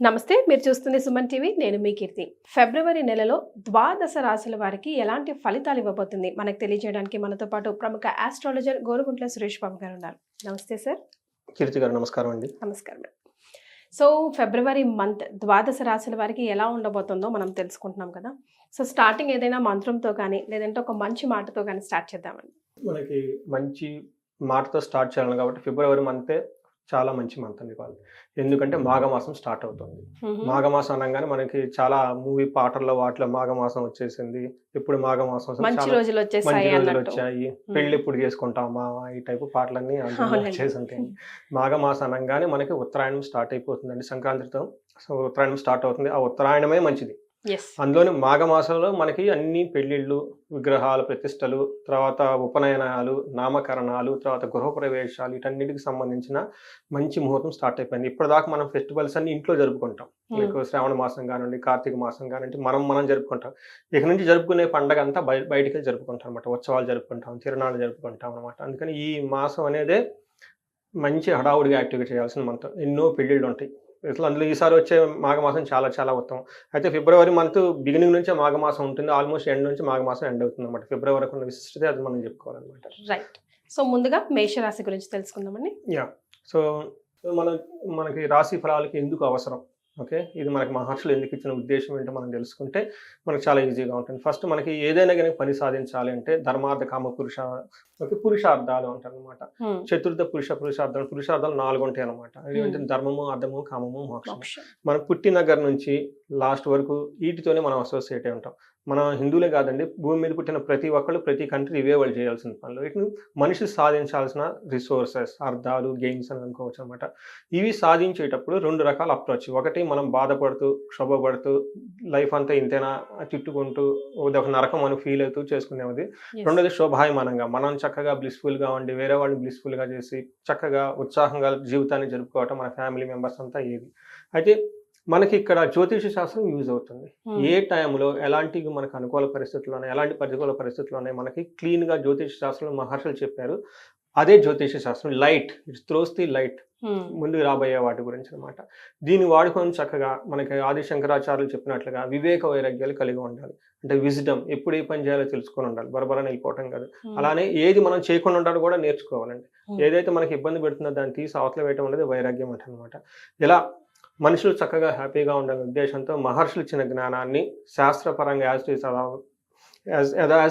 నమస్తే, మీరు చూస్తుంది సుమన్ టీవీ. నేను మీ కీర్తి. ఫిబ్రవరి నెలలో ద్వాదశ రాశుల వారికి ఎలాంటి ఫలితాలు ఇవ్వబోతుంది మనకు తెలియజేయడానికి మనతో పాటు ప్రముఖ ఆస్ట్రాలజర్ గోరుగుంట్ల సురేష్ బాబు గారు ఉన్నారు. నమస్తే సార్. కీర్తి గారు నమస్కారం అండి. నమస్కారం. సో ఫిబ్రవరి మంత్ ద్వాదశ రాశుల వారికి ఎలా ఉండబోతుందో మనం తెలుసుకుంటున్నాం కదా. సో స్టార్టింగ్ ఏదైనా మంత్రంతో కానీ లేదంటే ఒక మంచి మాటతో కానీ స్టార్ట్ చేద్దామండి. మనకి మంచి మాటతో స్టార్ట్ చేయాలి కాబట్టి ఫిబ్రవరి మంతే చాలా మంచి మంత్ అండి వాళ్ళు. ఎందుకంటే మాఘమాసం స్టార్ట్ అవుతుంది. మాఘమాసం అనగానే మనకి చాలా మూవీ పాటల్లో వాటిలో మాఘమాసం వచ్చేసింది, ఇప్పుడు మాఘమాసం మంచి రోజులు వచ్చాయి, పెళ్లి ఇప్పుడు చేసుకుంటామా, ఈ టైపు పాటలన్నీ వచ్చేసి ఉంటాయి. మాఘమాసం అనగానే మనకి ఉత్తరాయణం స్టార్ట్ అయిపోతుందండి. సంక్రాంతితో ఉత్తరాయణం స్టార్ట్ అవుతుంది. ఆ ఉత్తరాయణమే మంచిది. అందులోని మాఘమాసంలో మనకి అన్ని పెళ్లిళ్ళు, విగ్రహాల ప్రతిష్టలు, తర్వాత ఉపనయనాలు, నామకరణాలు, తర్వాత గృహప్రవేశాలు, వీటన్నిటికి సంబంధించిన మంచి ముహూర్తం స్టార్ట్ అయిపోయింది. ఇప్పటిదాకా మనం ఫెస్టివల్స్ అన్ని ఇంట్లో జరుపుకుంటాం. మీకు శ్రావణ మాసం కానివ్వండి, కార్తీక మాసం కానివ్వండి, మనం జరుపుకుంటాం. ఇక నుంచి జరుపుకునే పండగ అంతా బయటికి జరుపుకుంటాం అనమాట. ఉత్సవాలు జరుపుకుంటాం, తిరునాళ్ళు జరుపుకుంటాం అనమాట. అందుకని ఈ మాసం అనేదే మంచి హడావుడిగా యాక్టివేట్ చేయాల్సిన మంత్. ఎన్నో పెళ్ళిళ్ళు ఉంటాయి. అందులో ఈసారి వచ్చే మాఘమాసం చాలా చాలా ఉత్తమం. అయితే ఫిబ్రవరి మంత్ బిగినింగ్ నుంచే మాఘమాసం ఉంటుంది. ఆల్మోస్ట్ ఎండ్ నుంచి మాఘమాసం ఎండ్ అవుతుంది అనమాట. ఫిబ్రవరికి ఉన్న విశిష్టత అది మనం చెప్పుకోవాలన్నమాట. రైట్. సో ముందుగా మేషరాశి గురించి తెలుసుకుందామండి. సో మనకి రాశి ఫలాలకి ఎందుకు అవసరం, ఓకే, ఇది మనకి మహర్షులు ఎందుకు ఇచ్చిన ఉద్దేశం ఏంటో మనం తెలుసుకుంటే మనకు చాలా ఈజీగా ఉంటుంది. ఫస్ట్ మనకి ఏదైనా కానీ పని సాధించాలి అంటే ధర్మార్థ కామ పురుషార్థాలు అంటారు అనమాట. చతుర్థ పురుషార్థాలు 4 ఉంటాయి అనమాట. ఏంటంటే ధర్మము, అర్థము, కామము, మోక్షము. మనం పుట్టిన దగ్గర నుంచి లాస్ట్ వరకు వీటితోనే మనం అసోసియేట్ అయి ఉంటాం. మన హిందువులే కాదండి, భూమి మీద పుట్టిన ప్రతి ఒక్కళ్ళు, ప్రతి కంట్రీ ఇవే వాళ్ళు చేయాల్సిన పనులు. వీటిని మనిషి సాధించాల్సిన రిసోర్సెస్, అర్థాలు, గెయిన్స్ అని అనుకోవచ్చు అనమాట. ఇవి సాధించేటప్పుడు 2 రకాల అప్రోచ్. ఒకటి మనం బాధపడుతూ, క్షోభపడుతూ, లైఫ్ అంతా ఇంతేనా తిట్టుకుంటూ ఒక నరకం అని ఫీల్ అవుతూ చేసుకునేది. రెండోది శోభాయమానంగా మనం చక్కగా బ్లిస్ఫుల్గా ఉండి వేరే వాళ్ళని బ్లిస్ఫుల్గా చేసి చక్కగా ఉత్సాహంగా జీవితాన్ని జరుపుకోవటం మన ఫ్యామిలీ మెంబర్స్ అంతా ఏది. అయితే మనకి ఇక్కడ జ్యోతిష శాస్త్రం యూజ్ అవుతుంది. ఏ టైంలో ఎలాంటి మనకు అనుకూల పరిస్థితుల్లోనే, ఎలాంటి ప్రతికూల పరిస్థితుల్లోనే మనకి క్లీన్గా జ్యోతిష శాస్త్రంలో మహర్షులు చెప్పారు. అదే జ్యోతిష శాస్త్రం. Light, it's throws the light, ముందుకు రాబోయే వాటి గురించి అనమాట. దీన్ని వాడుకొని చక్కగా మనకి ఆది శంకరాచార్యులు చెప్పినట్లుగా వివేక వైరాగ్యాలు కలిగి ఉండాలి. అంటే విజ్డమ్, ఎప్పుడు ఏ పని చేయాలో తెలుసుకొని ఉండాలి, బరబరని వెళ్ళిపోవటం కాదు. అలానే ఏది మనం చేయకుండా ఉండాలో కూడా నేర్చుకోవాలండి. ఏదైతే మనకి ఇబ్బంది పెడుతుందో దాన్ని తీసి అవతల వేయటం అనేది వైరాగ్యం అంటే అనమాట. ఇలా మనుషులు చక్కగా హ్యాపీగా ఉండాలనే ఉద్దేశంతో మహర్షులు ఇచ్చిన జ్ఞానాన్ని శాస్త్రపరంగా యాజ్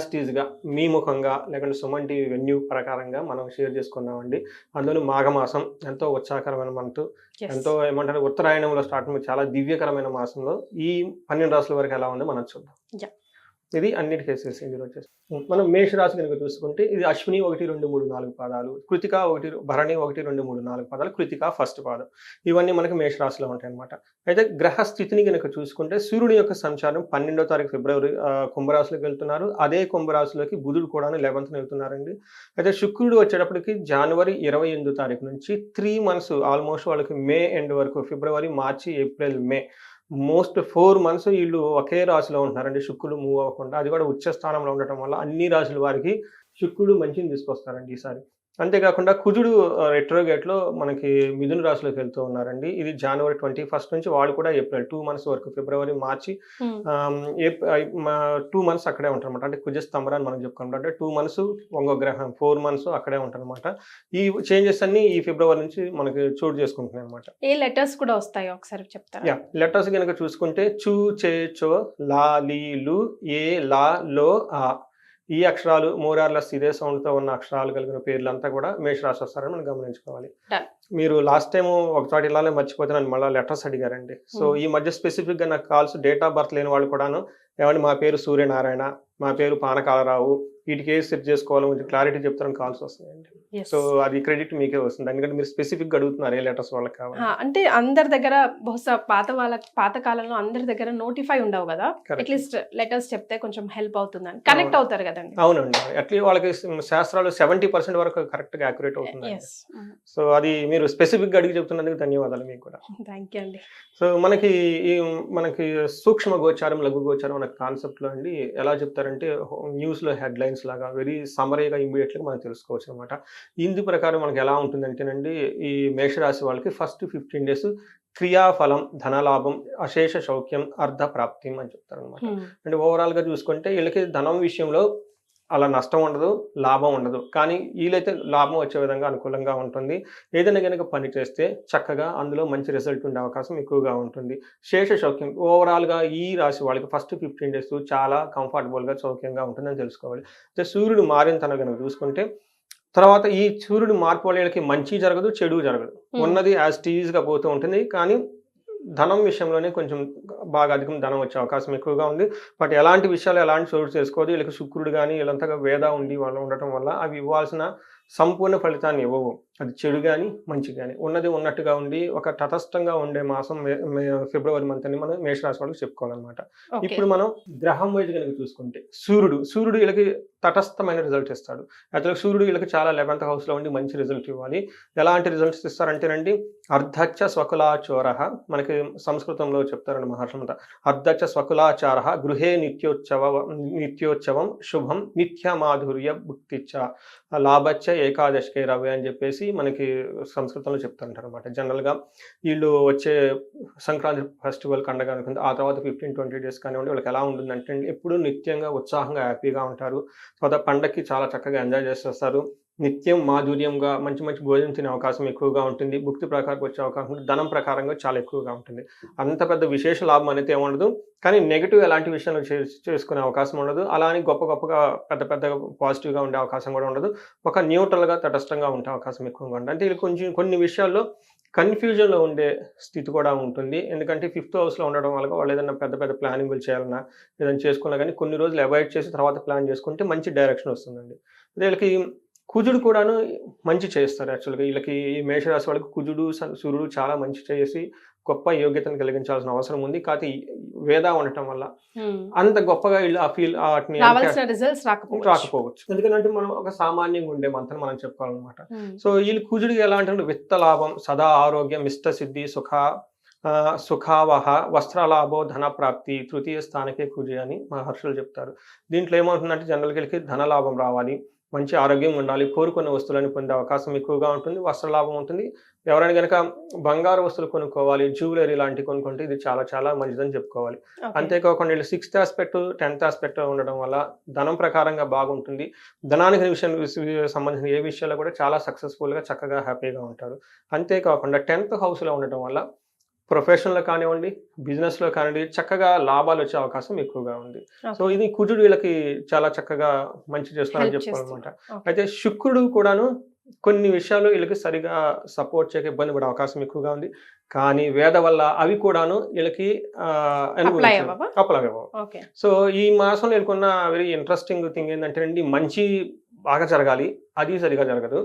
ఇట్ ఈజ్గా మీ ముఖంగా లేకుంటే సుమన్ టీవీ వెన్యూ ప్రకారంగా మనం షేర్ చేసుకున్నామండి. అందులో మాఘమాసం ఎంతో ఉత్సాహకరమైన మంత్, ఎంతో ఏమంటారు ఉత్తరాయణంలో స్టార్ట్ చాలా దివ్యకరమైన మాసంలో ఈ 12 రాశుల వరకు ఎలా ఉందో మనం చూద్దాం. ఇది అన్నిటి కేసెస్. ఇందులో వచ్చేసి మనం మేషరాశి కనుక చూసుకుంటే ఇది అశ్విని 1, 2, 3, 4 పాదాలు, కృతిక 1, భరణి 1, 2, 3, 4 పాదాలు, కృతిక ఫస్ట్ పాదం. ఇవన్నీ మనకి మేషరాశిలో ఉంటాయి అనమాట. అయితే గ్రహ స్థితిని కనుక చూసుకుంటే సూర్యుడి యొక్క సంచారం 12వ తారీఖు ఫిబ్రవరి కుంభరాశిలోకి వెళ్తున్నారు. అదే కుంభరాశిలోకి బుధుడు కూడా 11న వెళ్తున్నారండి. అయితే శుక్రుడు వచ్చేటప్పటికి జనవరి 28వ తారీఖు నుంచి 3 months ఆల్మోస్ట్ వాళ్ళకి మే ఎండ్ వరకు, ఫిబ్రవరి, మార్చి, ఏప్రిల్, మే, మోస్ట్ 4 months వీళ్ళు ఒకే రాశిలో ఉంటున్నారండి. శుక్రుడు మూవ్ అవ్వకుండా, అది కూడా ఉచ్చ స్థానంలో ఉండటం వల్ల అన్ని రాశుల వారికి శుక్రుడు మంచిని తీసుకొస్తారండి ఈసారి. అంతేకాకుండా కుజుడు రెట్రోగేట్లో మనకి మిథున రాశిలోకి వెళ్తూ ఉన్నారండి. ఇది జనవరి 21st నుంచి, వాళ్ళు కూడా ఏప్రిల్ 2 months వరకు, ఫిబ్రవరి, మార్చి 2 months అక్కడే ఉంటారు అనమాట. అంటే కుజ స్తంభన అని మనం చెప్పుకుంటాం. అంటే 2 months ఒంగో గ్రహం, 4 months అక్కడే ఉంటారు అనమాట. ఈ చేంజెస్ అన్ని ఈ ఫిబ్రవరి నుంచి మనకి చోటు చేసుకుంటున్నాయి అనమాట. ఏ లెటర్స్ కూడా వస్తాయో ఒకసారి చెప్తారా? లెటర్స్ కనుక చూసుకుంటే చూ, చే, చో, లా, లీ, లు, ఏ, లా, లో, ఆ, ఈ అక్షరాలు మోరార్లెస్ ఇదే సౌండ్తో ఉన్న అక్షరాలు కలిగిన పేర్లంతా కూడా మేషరాశి వస్తారని మనం గమనించుకోవాలి. మీరు లాస్ట్ టైం ఒకసారి ఇలానే మర్చిపోతే నన్ను మళ్ళీ లెటర్స్ అడిగారండి. సో ఈ మధ్య స్పెసిఫిక్గా నాకు కాల్స్ డేట్ ఆఫ్ బర్త్ లేని వాళ్ళు కూడాను, ఏమంటే మా పేరు సూర్యనారాయణ, మా పేరు పానకాలరావు, వీటికి ఏది సెట్ చేసుకోవాలో కొంచెం క్లారిటీ చెప్తారని కాల్స్ వస్తున్నాయండి. సో అది క్రెడిట్ మీకే వస్తుంది, ఎందుకంటే మీరు స్పెసిఫిక్ గా అడుగుతున్నారు ఏ లెటర్స్ వాళ్ళకి కావాలి. అంటే అందరి దగ్గర బహుశా పాత కాలంలో అందరి దగ్గర నోటిఫై ఉండవు కదా, అట్లీస్ట్ లెటర్స్ చెప్తే కొంచెం హెల్ప్ అవుతుందని కనెక్ట్ అవుతారు కదండి. అవునండి, అట్లీస్ట్ వాళ్ళకి శాస్త్రాలు 70% వరకు కరెక్ట్ గా యాక్యురేట్ అవుతుంది. సో అది మీరు స్పెసిఫిక్ గా అడిగి చెప్తున్నందుకు ధన్యవాదాలు మీకు కూడా. థ్యాంక్ యూ అండి. సో మనకి సూక్ష్మ గోచారం, లఘు గోచారం అనే కాన్సెప్ట్ లో అండి ఎలా చెప్తారంటే, న్యూస్ లో హెడ్ లైన్స్ లైన్స్ లాగా వెరీ సమరీగా ఇమ్మీడియట్గా మనం తెలుసుకోవచ్చు అనమాట. ఇందు ప్రకారం మనకి ఎలా ఉంటుందంటేనండి, ఈ మేషరాశి వాళ్ళకి ఫస్ట్ 15 డేస్ క్రియాఫలం, ధనలాభం, అశేష సౌఖ్యం, అర్ధ ప్రాప్తి అని చెప్తారనమాట. అంటే ఓవరాల్గా చూసుకుంటే వీళ్ళకి ధనం విషయంలో అలా నష్టం ఉండదు, లాభం ఉండదు. కానీ వీళ్ళైతే లాభం వచ్చే విధంగా అనుకూలంగా ఉంటుంది. ఏదైనా గనుక పని చేస్తే చక్కగా అందులో మంచి రిజల్ట్ ఉండే అవకాశం ఎక్కువగా ఉంటుంది. శేష సౌఖ్యం ఓవరాల్‌గా ఈ రాశి వాళ్ళకి ఫస్ట్ 15 డేస్ చాలా కంఫర్టబుల్‌గా, సౌఖ్యంగా ఉంటుందని తెలుసుకోవాలి. అయితే సూర్యుడు మారిన తన గనుక చూసుకుంటే తర్వాత ఈ సూర్యుడు మార్పు వల్ల వీళ్ళకి మంచి జరగదు, చెడు జరగదు. ఉన్నది యాజ్ టీజ్‌గా పోతూ ఉంటుంది. కానీ ధనం విషయంలోనే కొంచెం బాగా అధికం ధనం వచ్చే అవకాశం ఎక్కువగా ఉంది. బట్ ఎలాంటి విషయాలు ఎలాంటి చోటు చేసుకోదు. వీళ్ళకి శుక్రుడు గాని వీళ్ళంతగా వేద ఉండి వాళ్ళు ఉండటం వల్ల అవి ఇవ్వాల్సిన సంపూర్ణ ఫలితాన్ని ఇవ్వవు. అది చెడు గాని, మంచి గాని. ఉన్నది ఉన్నట్టుగా ఉండి ఒక తటస్థంగా ఉండే మాసం ఫిబ్రవరి మంత్ అని మనం మేషరాశి వాళ్ళకి చెప్పుకోవాలన్నమాట. ఓకే. ఇప్పుడు మనం గ్రహం వైజ్ గనుక చూసుకుంటే సూర్యుడు వీళ్ళకి తటస్థమైన రిజల్ట్ ఇస్తాడు. యాక్చువల్‌గా సూర్యుడు వీళ్ళకి చాలా 11th హౌస్‌లో ఉండి మంచి రిజల్ట్ ఇవ్వాలి. ఎలాంటి రిజల్ట్స్ ఇస్తారంటేనండి, అర్ధచ్చ స్వకులాచోరః మనకి సంస్కృతంలో చెప్తారండి మహర్షులంతా. అర్ధచ్చ స్వకులాచారః గృహే నిత్యోత్సవం శుభం నిత్యమాధుర్య భుక్తిచ్చ లాభచ్చ ఏకాదశికే రవి అని చెప్పేసి మనకి సంస్కృతంలో చెప్తుంటారనమాట. జనరల్‌గా వీళ్ళు వచ్చే సంక్రాంతి ఫెస్టివల్ పండగ అనుకుంది. ఆ తర్వాత 15-20 డేస్ కానివ్వండి వాళ్ళకి ఎలా ఉంటుందంటే ఎప్పుడూ నిత్యంగా ఉత్సాహంగా హ్యాపీగా ఉంటారు. తర్వాత పండగకి చాలా చక్కగా ఎంజాయ్ చేసేస్తారు. నిత్యం మాధుర్యంగా మంచి మంచి భోజనం తినే అవకాశం ఎక్కువగా ఉంటుంది. భుక్తి ప్రకారం వచ్చే అవకాశం ఉంటుంది. ధనం ప్రకారంగా చాలా ఎక్కువగా ఉంటుంది. అంత పెద్ద విశేష లాభం అనేది ఏముండదు. కానీ నెగెటివ్ ఎలాంటి విషయాలు చేసుకునే అవకాశం ఉండదు. అలా అని గొప్పగా పెద్దగా పాజిటివ్‌గా ఉండే అవకాశం కూడా ఉండదు. ఒక న్యూట్రల్‌గా తటస్థంగా ఉండే అవకాశం ఎక్కువగా ఉంటుంది. అంటే వీళ్ళు కొంచెం కొన్ని విషయాల్లో కన్‌ఫ్యూజన్‌లో ఉండే స్థితి కూడా ఉంటుంది. ఎందుకంటే 5th హౌస్‌లో ఉండడం వల్ల వాళ్ళు ఏదైనా పెద్ద ప్లానింగులు చేయాలన్నా, ఏదైనా చేసుకున్నా గానీ కొన్ని రోజులు అవాయిడ్ చేసి తర్వాత ప్లాన్ చేసుకుంటే మంచి డైరెక్షన్ వస్తుందండి. అదే వీళ్ళకి కుజుడు కూడాను మంచి చేస్తారు యాక్చువల్‌గా. వీళ్ళకి ఈ మేషరాశి వాళ్ళకి కుజుడు, సూర్యుడు చాలా మంచి చేసి గొప్ప యోగ్యతను కలిగించాల్సిన అవసరం ఉంది. కాకపోతే ఈ వేద ఉండటం వల్ల అంత గొప్పగా వీళ్ళు వాటిని రావాల్సిన రిజల్ట్స్ రాకపోవచ్చు. ఎందుకంటే మనం ఒక సామాన్యంగా ఉండే మంత్రం మనం చెప్పుకోవాలన్నమాట. సో వీళ్ళు కుజుడికి ఎలా అంటే విత్త లాభం, సదా ఆరోగ్యం, ఇష్ట సిద్ధి, సుఖావహ, వస్త్రలాభో, ధన ప్రాప్తి, తృతీయ స్థానకే కుజి అని మహర్షులు చెప్తారు. దీంట్లో ఏమవుతుందంటే జనరల్‌గా వీళ్ళకి ధనలాభం రావాలి, మంచి ఆరోగ్యం ఉండాలి, కోరుకున్న వస్తువులను పొందే అవకాశం ఎక్కువగా ఉంటుంది, వస్త్రలాభం ఉంటుంది. ఎవరైనా గనక బంగారు వస్తువులు కొనుక్కోవాలి, జ్యువెలరీ లాంటివి కొనుక్కుంటే ఇది చాలా మంచిదని చెప్పుకోవాలి. అంతేకాకుండా వీళ్ళు 6th ఆస్పెక్ట్, 10th ఆస్పెక్ట్ ఉండడం వల్ల ధనం ప్రకారంగా బాగుంటుంది. ధనానికి సంబంధించిన ఏ విషయాల్లో కూడా చాలా సక్సెస్‌ఫుల్‌గా చక్కగా హ్యాపీగా ఉంటారు. అంతేకాకుండా 10th హౌస్‌లో ఉండటం వల్ల ప్రొఫెషన్‌లో కానివ్వండి, బిజినెస్‌లో కానివ్వండి చక్కగా లాభాలు వచ్చే అవకాశం ఎక్కువగా ఉంది. సో ఇది కుజుడు వీళ్ళకి చాలా చక్కగా మంచి చేస్తున్నారని చెప్పుకోవాలన్నమాట. అయితే శుక్రుడు కూడాను కొన్ని విషయాల్లో వీళ్ళకి సరిగా సపోర్ట్ చేయక ఇబ్బంది పడే అవకాశం ఎక్కువగా ఉంది. కానీ వేద వల్ల అవి కూడాను వీళ్ళకి అప్లై అవ్వవు. సో ఈ మాసంలో వీళ్ళకున్న వెరీ ఇంట్రెస్టింగ్ థింగ్ ఏంటంటేనండి, మంచి బాగా జరగాలి, అది సరిగా జరగదు.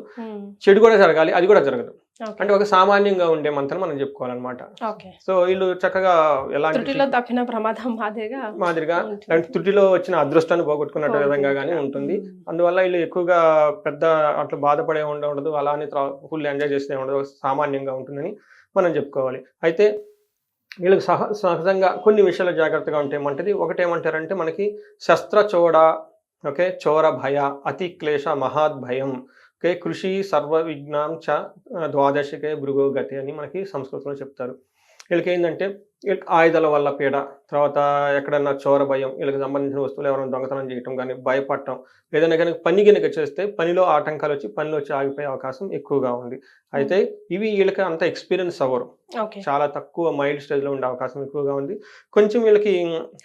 చెడు కూడా జరగాలి, అది కూడా జరగదు. అంటే ఒక సామాన్యంగా ఉండే మంత్రం మనం చెప్పుకోవాలన్నమాట. సో వీళ్ళు చక్కగా మాదిరిగా త్రుటిలో వచ్చిన అదృష్టాన్ని పోగొట్టుకున్నట్టు విధంగా గానీ ఉంటుంది. అందువల్ల వీళ్ళు ఎక్కువగా పెద్ద అట్లా బాధపడే ఉండదు, అలానే ఫుల్ ఎంజాయ్ చేస్తే ఉండదు, సామాన్యంగా ఉంటుందని మనం చెప్పుకోవాలి. అయితే వీళ్ళకి సహజంగా కొన్ని విషయాలు జాగ్రత్తగా ఉంటే ఏమంటది, ఒకటేమంటారంటే మనకి శస్త్రచోడ, ఓకే, చోర భయ, అతి క్లేశ మహాద్ భయం, ఓకే, కృషి సర్వ విజ్ఞాం చ ద్వాదశికే భృగో గతి అని మనకి సంస్కృతంలో చెప్తారు. వీళ్ళకి ఏంటంటే ఆయుధాల వల్ల పీడ, తర్వాత ఎక్కడన్నా చోర భయం, వీళ్ళకి సంబంధించిన వస్తువులు ఎవరైనా దొంగతనం చేయటం కానీ, భయపడటం, ఏదైనా కానీ పని కనుక చేస్తే పనిలో ఆటంకాలు వచ్చి పనిలో వచ్చి ఆగిపోయే అవకాశం ఎక్కువగా ఉంది. అయితే ఇవి వీళ్ళకి అంత ఎక్స్పీరియన్స్ అవ్వరు, చాలా తక్కువ మైల్డ్ స్టేజ్లో ఉండే అవకాశం ఎక్కువగా ఉంది. కొంచెం వీళ్ళకి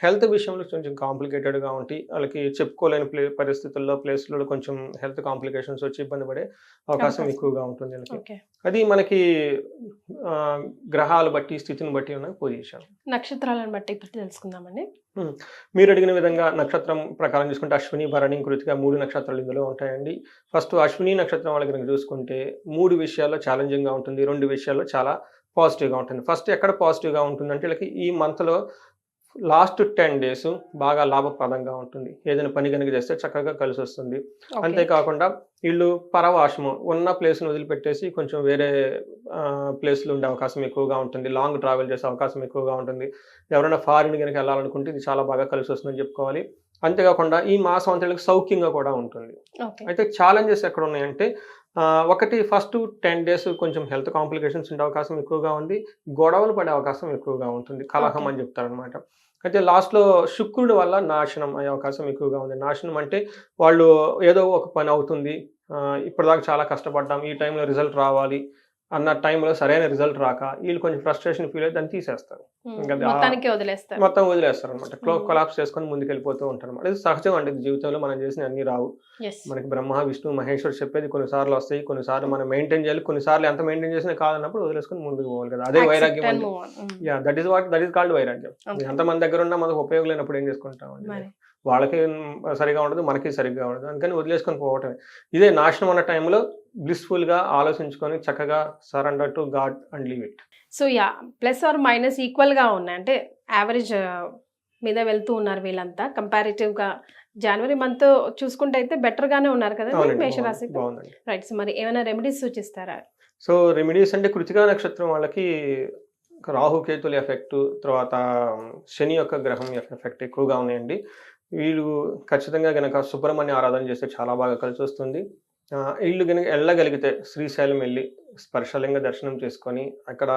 హెల్త్ విషయంలో కొంచెం కాంప్లికేటెడ్గా ఉండి వాళ్ళకి చెప్పుకోలేని పరిస్థితుల్లో ప్లేస్లలో కొంచెం హెల్త్ కాంప్లికేషన్స్ వచ్చి ఇబ్బంది పడే అవకాశం ఎక్కువగా ఉంటుంది వీళ్ళకి. అది మనకి గ్రహాలు బట్టి, స్థితిని బట్టి ఉన్న పొజిషన్. నక్షత్రాలను బట్టి ఇప్పుడు తెలుసుకుందామండి. మీరు అడిగిన విధంగా నక్షత్రం ప్రకారం చూసుకుంటే అశ్విని, భరణి, కృతిక 3 నక్షత్రాలు ఇందులో ఉంటాయండి. ఫస్ట్ అశ్విని నక్షత్రం వాళ్ళకి కనుక చూసుకుంటే 3 విషయాల్లో ఛాలెంజింగ్గా ఉంటుంది, 2 విషయాల్లో చాలా పాజిటివ్గా ఉంటుంది. ఫస్ట్ ఎక్కడ పాజిటివ్గా ఉంటుందంటే వీళ్ళకి ఈ మంత్లో లాస్ట్ 10 డేస్ బాగా లాభప్రదంగా ఉంటుంది. ఏదైనా పని కనుక చేస్తే చక్కగా కలిసి వస్తుంది. అంతేకాకుండా వీళ్ళు పరవాసము ఉన్న ప్లేస్ను వదిలిపెట్టేసి కొంచెం వేరే ప్లేస్లో ఉండే అవకాశం ఎక్కువగా ఉంటుంది. లాంగ్ ట్రావెల్ చేసే అవకాశం ఎక్కువగా ఉంటుంది. ఎవరైనా ఫారిన్ కనుక వెళ్ళాలనుకుంటే ఇది చాలా బాగా కలిసి వస్తుందని చెప్పుకోవాలి. అంతేకాకుండా ఈ మాసం అంతా వీళ్ళకి సౌఖ్యంగా కూడా ఉంటుంది. ఓకే. అయితే ఛాలెంజెస్ ఎక్కడ ఉన్నాయంటే ఒకటి ఫస్ట్ 10 డేస్ కొంచెం హెల్త్ కాంప్లికేషన్స్ ఉండే అవకాశం ఎక్కువగా ఉంది. గొడవలు పడే అవకాశం ఎక్కువగా ఉంటుంది. కలహం ఓకే. అని చెప్తారనమాట. అయితే లాస్ట్‌లో శుక్రుడి వల్ల నాశనం అయ్యే అవకాశం ఎక్కువగా ఉంది. నాశనం అంటే వాళ్ళు ఏదో ఒక పని అవుతుంది. ఇప్పటిదాకా చాలా కష్టపడ్డాం. ఈ టైంలో రిజల్ట్ రావాలి అన్న టైంలో సరైన రిజల్ట్ రాక వీళ్ళు కొంచెం ఫ్రస్ట్రేషన్ ఫీల్ అయ్యి దాన్ని తీసేస్తారు. ఇంక అది మొత్తానికి వదిలేస్తారు. మొత్తం వదిలేస్తారనమాట. హ్మ్. కొలాప్స్ చేసుకొని ముందుకెళ్ళిపోతూ ఉంటారనమాట. ఇది సహజం అండి. జీవితంలో మనం చేసినవి అన్నీ రావు. యెస్. మనకి బ్రహ్మ, విష్ణు, మహేశ్వరుడు చెప్పేది కొన్నిసార్లు వస్తాయి. కొన్నిసార్లు మనం మెయింటైన్ చేయాలి. కొన్నిసార్లు ఎంత మెయింటైన్ చేసినా కాదన్నప్పుడు వదిలేసుకొని ముందుకు పోవాలి కదా! అదే యాక్సెప్ట్ వైరాగ్యం అండ్ అంటే. Move on. Yeah! That is called వైరాగ్యం. ఓకే. ఎంతమంది దగ్గర ఉన్నా మనకు ఉపయోగం లేనప్పుడు ఏం చేసుకుంటామండి? మరి. వాళ్ళకి సరిగ్గా ఉండదు. మనకి సరిగ్గా ఉండదు. అందుకని వదిలేసుకొని పోవటమే. ఇదే నాశనం అన్న టైంలో బ్లిస్‌ఫుల్‌గా ఆలోచించుకొని చక్కగా surrender to God and leave it. So yeah! Plus or minus ఈక్వల్‌గా ఉన్నాయి. అంటే యావరేజ్ మీద వెళ్తూ ఉన్నారు వీళ్ళంతా. కంపారిటివ్‌గా జనవరి మంత్ చూసుకుంటే అయితే బెటర్‌గానే ఉన్నారు కదండీ అవునండి. మేషరాశికి. బావుందండి. రైట్. సో మరి ఏమైనా రెమెడీస్ సూచిస్తారా? సో, రెమెడీస్ అంటే కృతికా నక్షత్రం వాళ్ళకి రాహుకేతుల ఎఫెక్టు, తర్వాత శని యొక్క గ్రహం యొక్క ఎఫెక్ట్ ఎక్కువగా ఉన్నాయండి. వీళ్ళు ఖచ్చితంగా గనక సుబ్రహ్మణ్య ఆరాధన చేస్తే చాలా బాగా కలిసొస్తుంది. ఈళ్ళు గనక ఎళ్ళగలిగితే శ్రీశైలం ఎళ్లి స్పర్శలింగ దర్శనం చేసుకొని, అక్కడ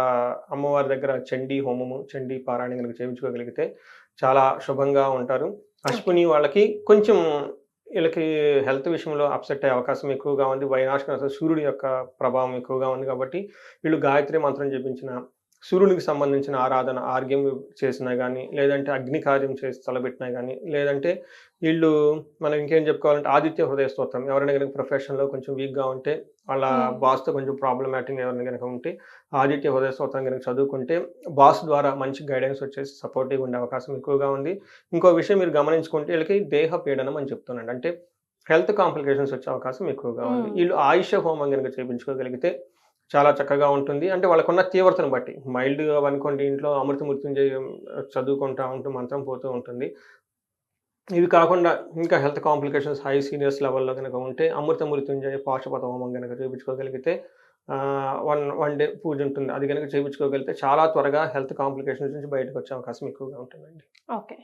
అమ్మవారి దగ్గర చండీ హోమము, చండీ పారాయణ గనక చేయించుకోగలిగితే చాలా శుభంగా ఉంటారు. ఓకే. అశ్విని వాళ్ళకి కొంచెం ఈళ్ళకి హెల్త్ విషయంలో అప్సెట్ అయ్యే అవకాశం ఎక్కువగా ఉంది. వైనాశిక అసలు సూర్యుడి యొక్క ప్రభావం ఎక్కువగా ఉంది కాబట్టి, వీళ్ళు గాయత్రి మంత్రం జపించిన, సూర్యునికి సంబంధించిన ఆరాధన, ఆర్గ్యం చేసినా గానీ, లేదంటే అగ్ని కార్యం చేసి తలబెట్టినా గానీ, లేదంటే ఈళ్ళు మనం ఇంకేం చెప్పుకోవాలంటే ఆదిత్య హృదయ స్తోత్రం. ఎవరైనా గనక ప్రొఫెషన్‌లో కొంచెం వీక్‌గా ఉంటే, వాళ్ళ హ్మ్. బాస్‌తో కొంచెం ప్రాబ్లమాటిక్ ఎవరైనా గనక ఉంటే, ఆదిత్య హృదయ స్తోత్రం గనక చదువుకుంటే, బాస్ ద్వారా మంచి గైడెన్స్ వచ్చేసి సపోర్టివ్‌గా ఉండే అవకాశం ఎక్కువగా ఉంది. ఇంకో విషయం మీరు గమనించుకుంటే ఈళ్ళకి దేహ పీడనం అని చెప్తానండి. అంటే హెల్త్ కాంప్లికేషన్స్ వచ్చే అవకాశం ఎక్కువగా ఉంది. హ్మ్. ఈళ్ళు ఆయుష హోమం గనక చేపించుకోగలిగితే చాలా చక్కగా ఉంటుంది. అంటే వాళ్ళకున్న తీవ్రతను బట్టి. మైల్డ్‌గా అనుకోండి ఇంట్లో అమృత మృత్యుంజయం చదువుకుంటా ఉంటూ మంత్రం పోతూ ఉంటుంది. ఇవి కాకుండా ఇంకా హెల్త్ కాంప్లికేషన్స్ హై సీరియస్ లెవెల్‌లో గనక ఉంటే అమృత మృత్యుంజయ పాశుపత హోమం గనక చేపించుకోగలిగితే వన్ డే పూజ ఉంటుంది. అది గనక చేపించుకోగలిగితే చాలా త్వరగా హెల్త్ కాంప్లికేషన్స్ నుంచి బయటకొచ్చే అవకాశం ఎక్కువగా ఉంటుందండి. ఓకే.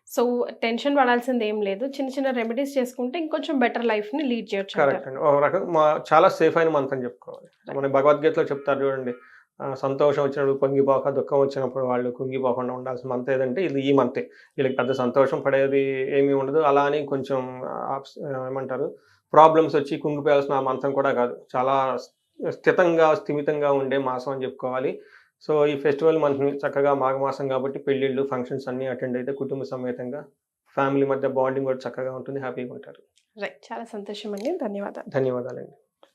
సో టెన్షన్ పడాల్సిందేం లేదు. చిన్న చిన్న రెమెడీస్ చేసుకుంటే ఇంకొంచెం బెటర్ లైఫ్‌ని లీడ్ చేయొచ్చంటారు. కరెక్ట్ అండి. ఒక రకం చాలా సేఫ్ అయిన మంత్ అని చెప్పుకోవాలి. రైట్. మన భగవద్గీతలో చెప్తారు చూడండి. సంతోషం వచ్చినప్పుడు పొంగిపోక, దుఃఖం వచ్చినప్పుడు వాళ్ళు కుంగిపోకుండా ఉండాల్సిన మంత్ ఏదంటే ఇది ఈ మంతే. వీళ్ళకి పెద్ద సంతోషం పడేది ఏమీ ఉండదు. అలా అని కొంచెం ఏమంటారు ప్రాబ్లమ్స్ వచ్చి కుంగిపోయాల్సిన మంతం కూడా కాదు. చాలా స్థితంగా, స్థిమితంగా ఉండే మాసం అని చెప్పుకోవాలి. సో, ఈ ఫెస్టివల్ మంత్‌ని చక్కగా మాఘమాసం కాబట్టి పెళ్ళిళ్ళు, ఫంక్షన్స్ అన్నీ అటెండ్ అయితే కుటుంబ సమేతంగా ఫ్యామిలీ మధ్య బాండింగ్ కూడా చక్కగా ఉంటుంది. హ్యాపీగా ఉంటారు. రైట్. చాలా సంతోషం అండి. ధన్యవాదాలు. ధన్యవాదాలండి.